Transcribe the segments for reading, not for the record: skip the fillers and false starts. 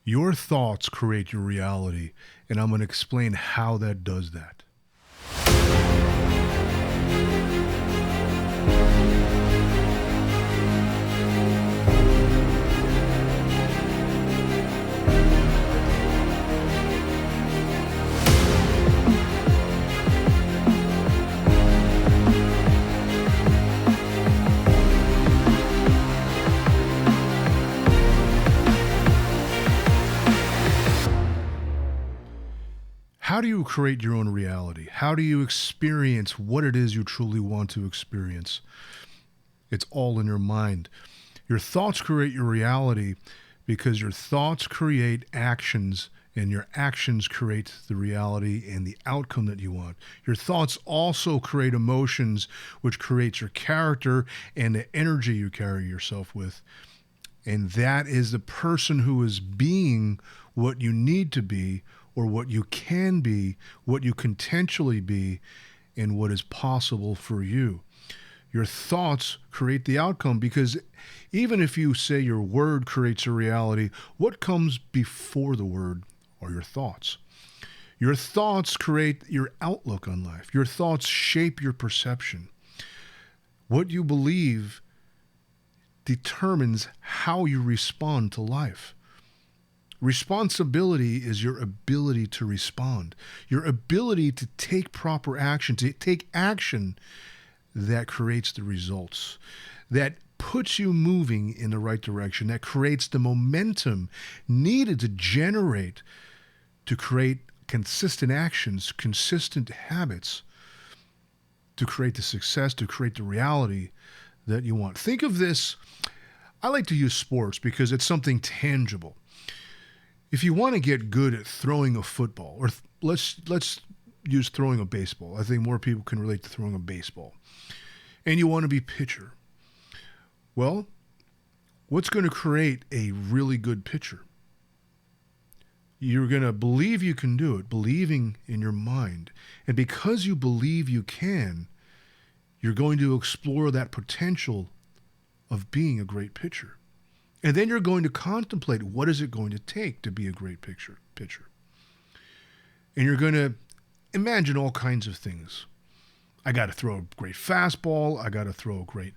Your thoughts create your reality, and I'm going to explain how that does that. How do you create your own reality? How do you experience what it is you truly want to experience? It's all in your mind. Your thoughts create your reality because your thoughts create actions, and your actions create the reality and the outcome that you want. Your thoughts also create emotions, which creates your character and the energy you carry yourself with. And that is the person who is being what you need to be, or what you can be, what you can potentially be, and what is possible for you. Your thoughts create the outcome, because even if you say your word creates a reality, what comes before the word are your thoughts. Your thoughts create your outlook on life. Your thoughts shape your perception. What you believe determines how you respond to life. Responsibility is your ability to respond, your ability to take proper action, to take action that creates the results, that puts you moving in the right direction, that creates the momentum needed to generate, to create consistent actions, consistent habits, to create the success, to create the reality that you want. Think of this. I like to use sports because it's something tangible. If you want to get good at throwing a football, or let's use throwing a baseball. I think more people can relate to throwing a baseball. And you want to be pitcher. Well, what's going to create a really good pitcher? You're going to believe you can do it, believing in your mind. And because you believe you can, you're going to explore that potential of being a great pitcher. And then you're going to contemplate, what is it going to take to be a great pitcher? And you're going to imagine all kinds of things. I got to throw a great fastball. I got to throw a great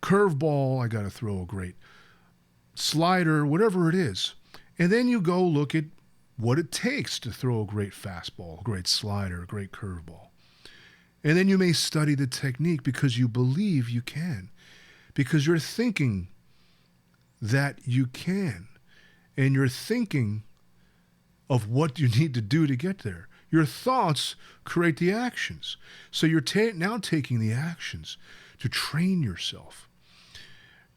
curveball. I got to throw a great slider, whatever it is. And then you go look at what it takes to throw a great fastball, a great slider, a great curveball. And then you may study the technique because you believe you can, because you're thinking that you can, and you're thinking of what you need to do to get there. Your thoughts create the actions. So you're now taking the actions to train yourself.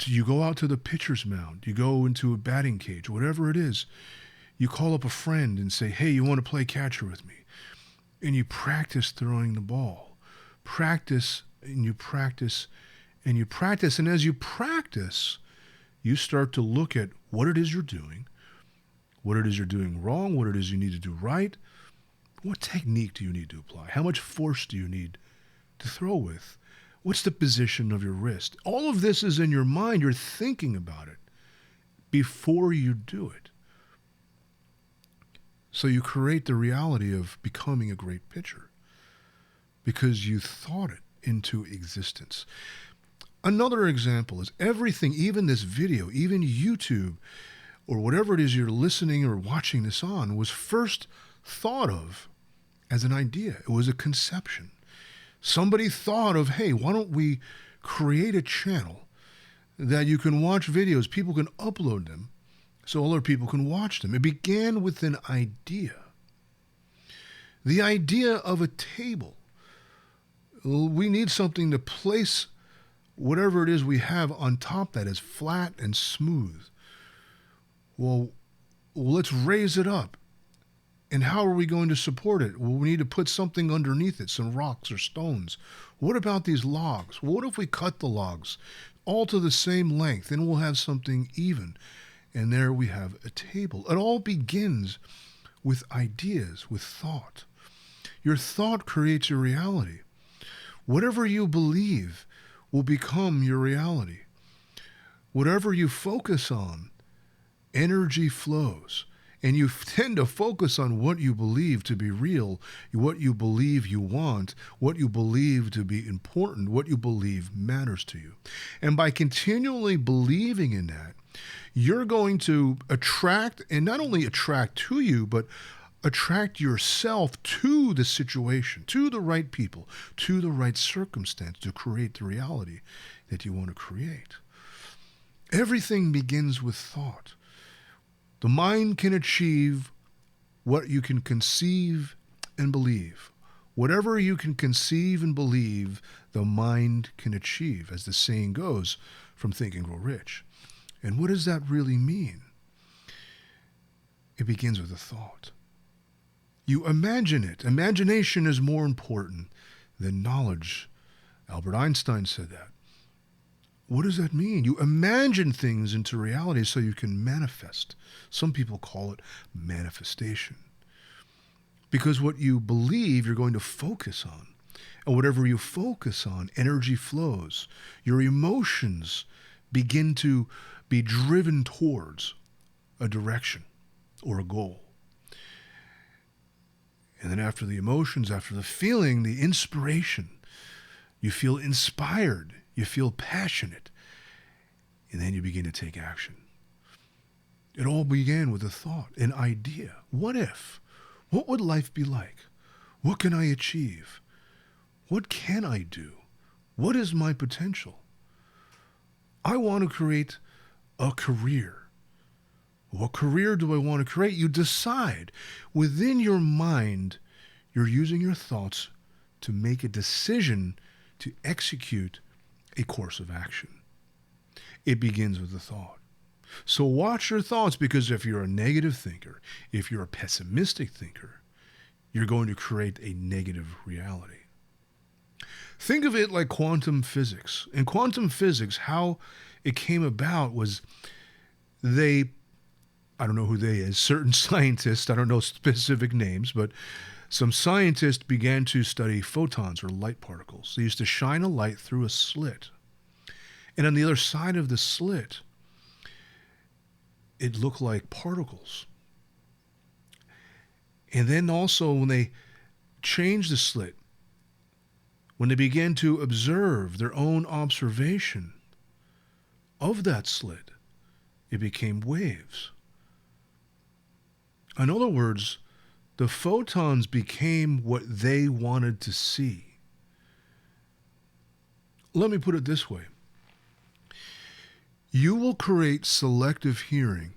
You go out to the pitcher's mound, you go into a batting cage, whatever it is. You call up a friend and say, hey, you want to play catcher with me? And you practice throwing the ball. Practice, and you practice, and you practice. And as you practice, you start to look at what it is you're doing, what it is you're doing wrong, what it is you need to do right. What technique do you need to apply? How much force do you need to throw with? What's the position of your wrist? All of this is in your mind. You're thinking about it before you do it. So you create the reality of becoming a great pitcher because you thought it into existence. Another example is everything, even this video, even YouTube, or whatever it is you're listening or watching this on, was first thought of as an idea. It was a conception. Somebody thought of, hey, why don't we create a channel that you can watch videos, people can upload them, so other people can watch them. It began with an idea. The idea of a table. We need something to place whatever it is we have on top that is flat and smooth. Well, let's raise it up. And how are we going to support it? Well, we need to put something underneath it, some rocks or stones. What about these logs? What if we cut the logs all to the same length? Then we'll have something even. And there we have a table. It all begins with ideas, with thought. Your thought creates your reality. Whatever you believe will become your reality. Whatever you focus on energy flows. And you tend to focus on what you believe to be real, what you believe you want, what you believe to be important, what you believe matters to you. And by continually believing in that, you're going to attract, and not only attract to you, but attract yourself to the situation, to the right people, to the right circumstance to create the reality that you want to create. Everything begins with thought. The mind can achieve what you can conceive and believe. Whatever you can conceive and believe, the mind can achieve, as the saying goes, from Think and Grow Rich. And what does that really mean? It begins with a thought. You imagine it. Imagination is more important than knowledge. Albert Einstein said that. What does that mean? You imagine things into reality so you can manifest. Some people call it manifestation. Because what you believe, you're going to focus on. And whatever you focus on, energy flows. Your emotions begin to be driven towards a direction or a goal. And then after the emotions, after the feeling, the inspiration, you feel inspired. You feel passionate, and then you begin to take action. It all began with a thought, an idea. What if? What would life be like? What can I achieve? What can I do? What is my potential? I want to create a career. What career do I want to create? You decide. Within your mind, you're using your thoughts to make a decision to execute a course of action. It begins with a thought. So watch your thoughts, because if you're a negative thinker, if you're a pessimistic thinker, you're going to create a negative reality. Think of it like quantum physics. In quantum physics, how it came about was I don't know who they is, certain scientists, I don't know specific names, but some scientists began to study photons or light particles. They used to shine a light through a slit. And on the other side of the slit, it looked like particles. And then also when they changed the slit, when they began to observe their own observation of that slit, it became waves. In other words, the photons became what they wanted to see. Let me put it this way. You will create selective hearing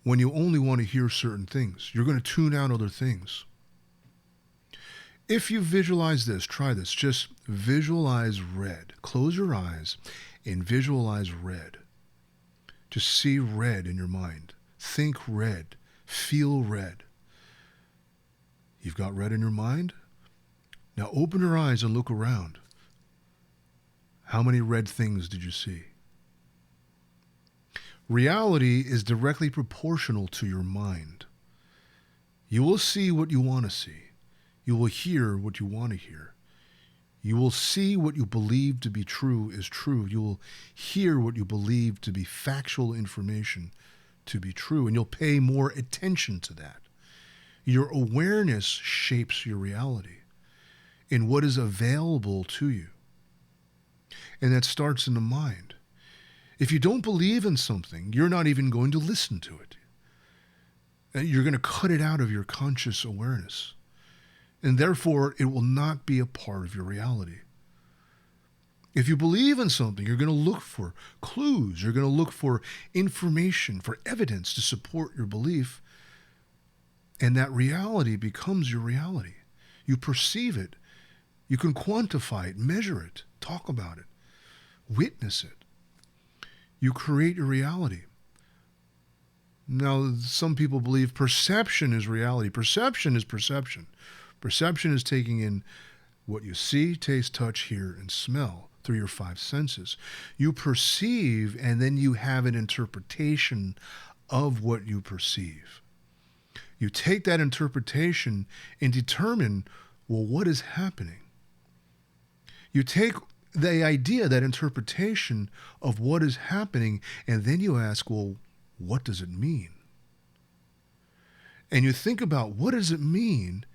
when you only want to hear certain things. You're going to tune out other things. If you visualize this, try this. Just visualize red. Close your eyes and visualize red. Just see red in your mind. Think red. Feel red. You've got red in your mind? Now open your eyes and look around. How many red things did you see? Reality is directly proportional to your mind. You will see what you want to see. You will hear what you want to hear. You will see what you believe to be true is true. You will hear what you believe to be factual information to be true, and you'll pay more attention to that. Your awareness shapes your reality in what is available to you. And that starts in the mind. If you don't believe in something, you're not even going to listen to it. You're going to cut it out of your conscious awareness. And therefore, it will not be a part of your reality. If you believe in something, you're going to look for clues. You're going to look for information, for evidence to support your belief. And that reality becomes your reality. You perceive it. You can quantify it, measure it, talk about it, witness it. You create your reality. Now, some people believe perception is reality. Perception is perception. Perception is taking in what you see, taste, touch, hear, and smell through your five senses. You perceive, and then you have an interpretation of what you perceive. You take that interpretation and determine, well, what is happening? You take the idea, that interpretation of what is happening, and then you ask, well, what does it mean? And you think about what does it mean,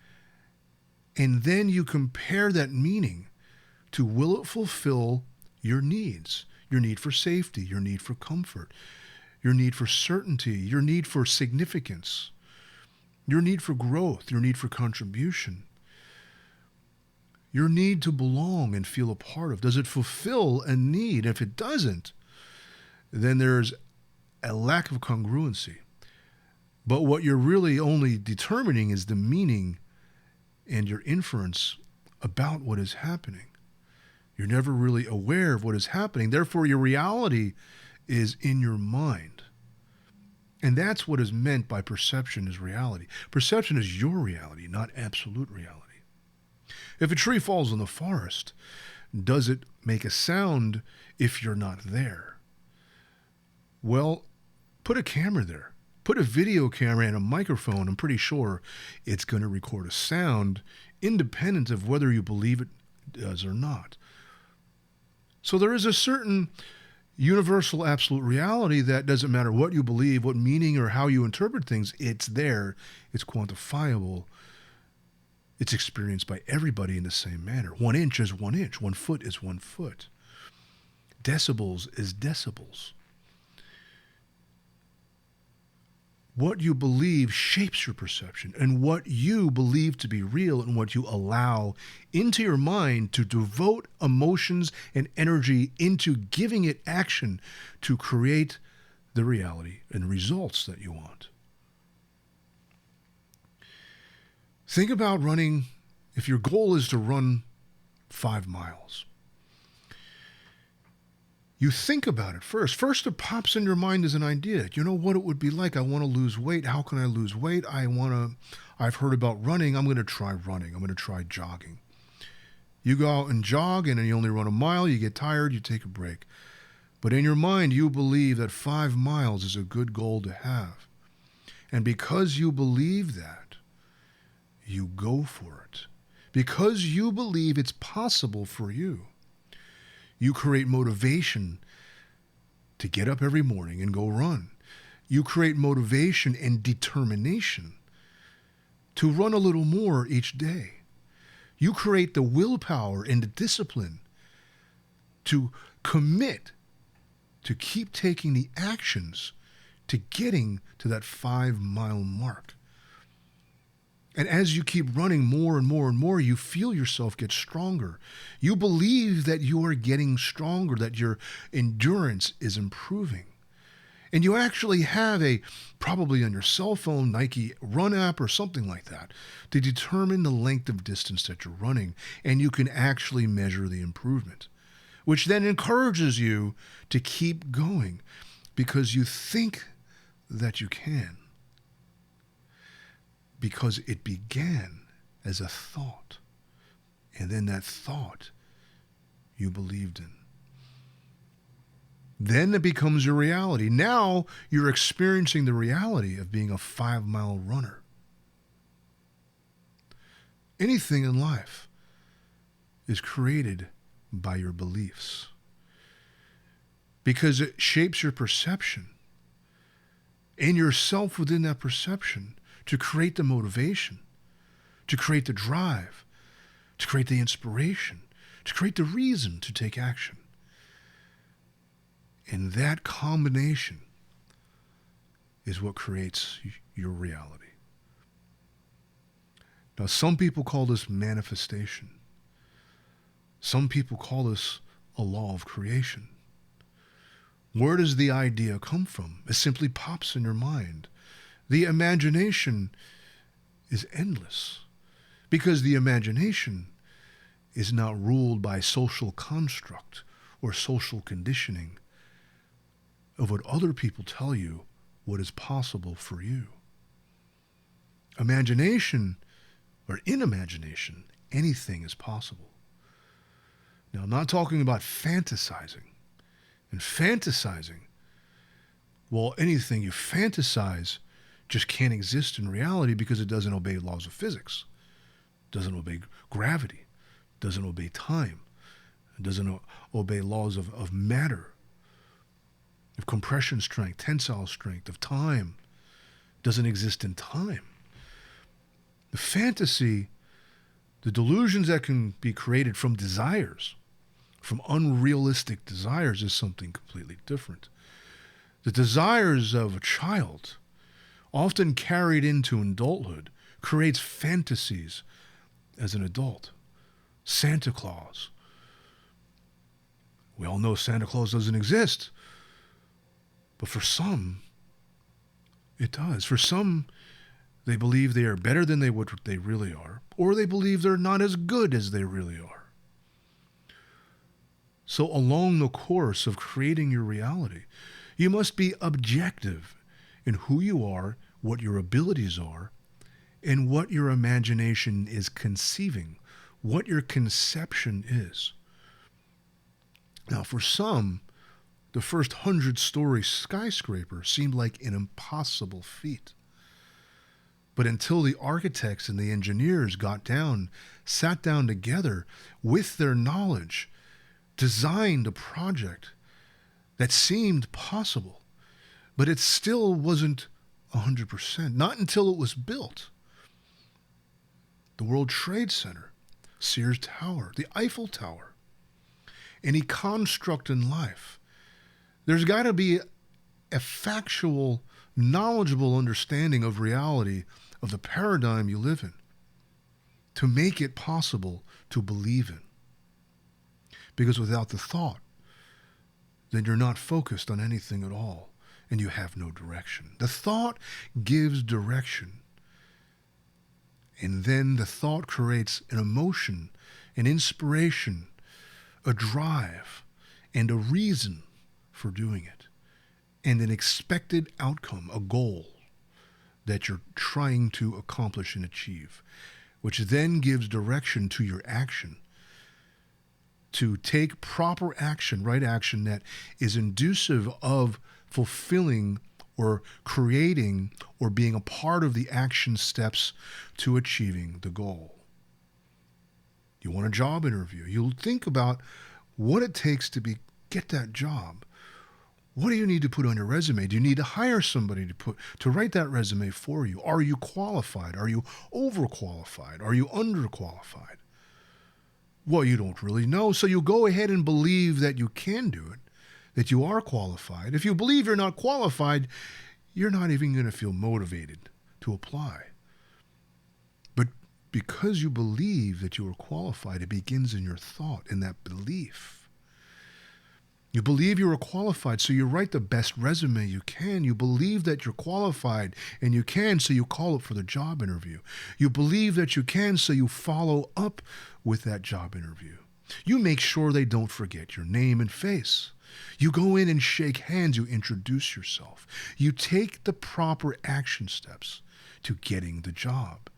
and then you compare that meaning to will it fulfill your needs, your need for safety, your need for comfort, your need for certainty, your need for significance, your need for growth, your need for contribution, your need to belong and feel a part of. Does it fulfill a need? If it doesn't, then there's a lack of congruency. But what you're really only determining is the meaning and your inference about what is happening. You're never really aware of what is happening. Therefore, your reality is in your mind. And that's what is meant by perception is reality. Perception is your reality, not absolute reality. If a tree falls in the forest, does it make a sound if you're not there? Well, put a camera there. Put a video camera and a microphone. I'm pretty sure it's going to record a sound independent of whether you believe it does or not. So there is a certain universal absolute reality that doesn't matter what you believe, what meaning or how you interpret things, it's there, it's quantifiable, it's experienced by everybody in the same manner. 1 inch is 1 inch, 1 foot is 1 foot. Decibels is decibels. What you believe shapes your perception, and what you believe to be real and what you allow into your mind to devote emotions and energy into giving it action to create the reality and results that you want. Think about running, if your goal is to run 5 miles. You think about it first. First, it pops in your mind as an idea. You know what it would be like? I want to lose weight. How can I lose weight? I've heard about running. I'm going to try running. I'm going to try jogging. You go out and jog, and then you only run a mile. You get tired. You take a break. But in your mind, you believe that 5 miles is a good goal to have. And because you believe that, you go for it. Because you believe it's possible for you. You create motivation to get up every morning and go run. You create motivation and determination to run a little more each day. You create the willpower and the discipline to commit to keep taking the actions to getting to that 5 mile mark. And as you keep running more and more and more, you feel yourself get stronger. You believe that you are getting stronger, that your endurance is improving. And you actually have probably on your cell phone, Nike Run app or something like that, to determine the length of distance that you're running. And you can actually measure the improvement, which then encourages you to keep going because you think that you can. Because it began as a thought. And then that thought you believed in. Then it becomes your reality. Now you're experiencing the reality of being a 5 mile runner. Anything in life is created by your beliefs. Because it shapes your perception. And yourself within that perception to create the motivation, to create the drive, to create the inspiration, to create the reason to take action. And that combination is what creates your reality. Now, some people call this manifestation. Some people call this a law of creation. Where does the idea come from? It simply pops in your mind. The imagination is endless because the imagination is not ruled by social construct or social conditioning of what other people tell you what is possible for you. Imagination, or in imagination, anything is possible. Now, I'm not talking about fantasizing. And fantasizing, well, anything you fantasize just can't exist in reality because it doesn't obey laws of physics, doesn't obey gravity, doesn't obey time, doesn't obey laws of matter. of compression strength, tensile strength, of time. Doesn't exist in time. The fantasy, the delusions that can be created from desires, from unrealistic desires, is something completely different. The desires of a child, often carried into adulthood, creates fantasies as an adult. Santa Claus. We all know Santa Claus doesn't exist. But for some, it does. For some, they believe they are better than what they really are, or they believe they're not as good as they really are. So along the course of creating your reality, you must be objective in who you are, what your abilities are, and what your imagination is conceiving, what your conception is. Now, for some, the first 100-story skyscraper seemed like an impossible feat. But until the architects and the engineers sat down together with their knowledge, designed a project that seemed possible, but it still wasn't 100%. Not until it was built. The World Trade Center, Sears Tower, the Eiffel Tower, any construct in life. There's got to be a factual, knowledgeable understanding of reality, of the paradigm you live in, to make it possible to believe in. Because without the thought, then you're not focused on anything at all, and you have no direction. The thought gives direction, and then the thought creates an emotion, an inspiration, a drive, and a reason for doing it, and an expected outcome, a goal that you're trying to accomplish and achieve, which then gives direction to your action, to take proper action, right action that is inducive of fulfilling or creating or being a part of the action steps to achieving the goal. You want a job interview. You'll think about what it takes to get that job. What do you need to put on your resume? Do you need to hire somebody to write that resume for you? Are you qualified? Are you overqualified? Are you underqualified? Well, you don't really know, so you go ahead and believe that you can do it, that you are qualified. If you believe you're not qualified, you're not even going to feel motivated to apply. But because you believe that you are qualified, it begins in your thought, in that belief. You believe you are qualified, so you write the best resume you can. You believe that you're qualified and you can, so you call up for the job interview. You believe that you can, so you follow up with that job interview. You make sure they don't forget your name and face. You go in and shake hands. You introduce yourself. You take the proper action steps to getting the job.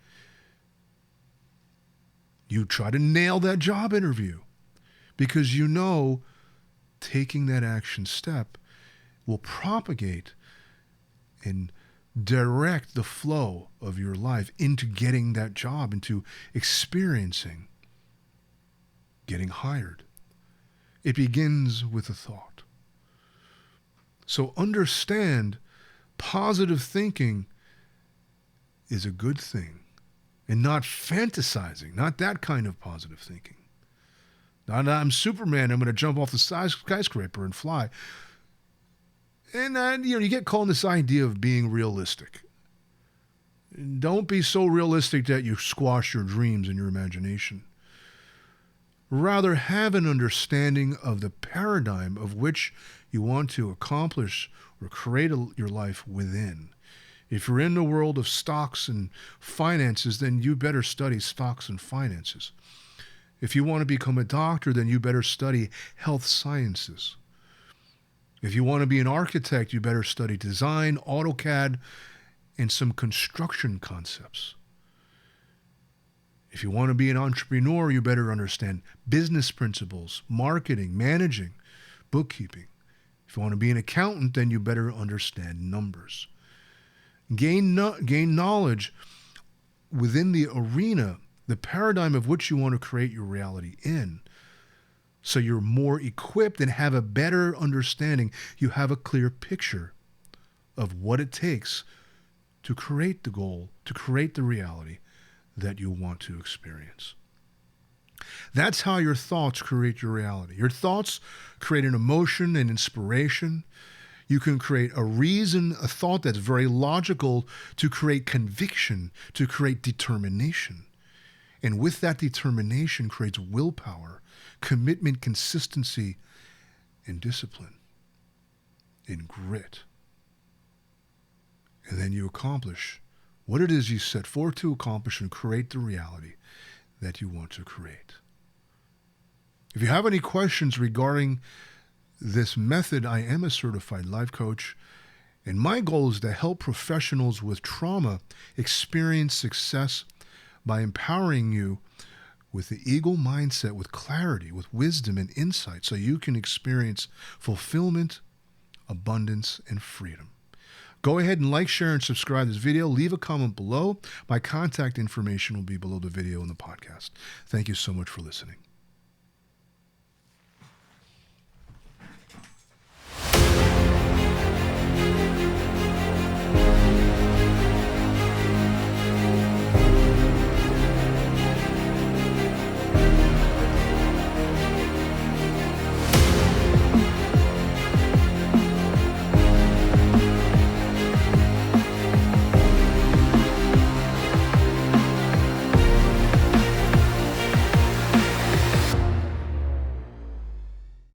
You try to nail that job interview because you know taking that action step will propagate and direct the flow of your life into getting that job, into experiencing getting hired. It begins with a thought. So understand, positive thinking is a good thing, and not fantasizing, not that kind of positive thinking. I'm Superman, I'm going to jump off the skyscraper and fly. And you get caught in this idea of being realistic. Don't be so realistic that you squash your dreams and your imagination. Rather, have an understanding of the paradigm of which you want to accomplish or create your life within. If you're in the world of stocks and finances, then you better study stocks and finances. If you want to become a doctor, then you better study health sciences. If you want to be an architect, you better study design, AutoCAD, and some construction concepts. If you want to be an entrepreneur, you better understand business principles, marketing, managing, bookkeeping. If you want to be an accountant, then you better understand numbers. Gain knowledge within the arena, the paradigm of which you want to create your reality in, So you're more equipped and have a better understanding. You have a clear picture of what it takes to create the goal, to create the reality that you want to experience. That's how your thoughts create your reality. Your thoughts create an emotion and inspiration. You can create a reason, a thought that's very logical to create conviction, to create determination. And with that determination creates willpower, commitment, consistency, and discipline, and grit. And then you accomplish what it is you set forth to accomplish and create the reality that you want to create. If you have any questions regarding this method, I am a certified life coach, and my goal is to help professionals with trauma experience success by empowering you with the eagle mindset, with clarity, with wisdom and insight, so you can experience fulfillment, abundance, and freedom. Go ahead and like, share, and subscribe this video. Leave a comment below. My contact information will be below the video and the podcast. Thank you so much for listening.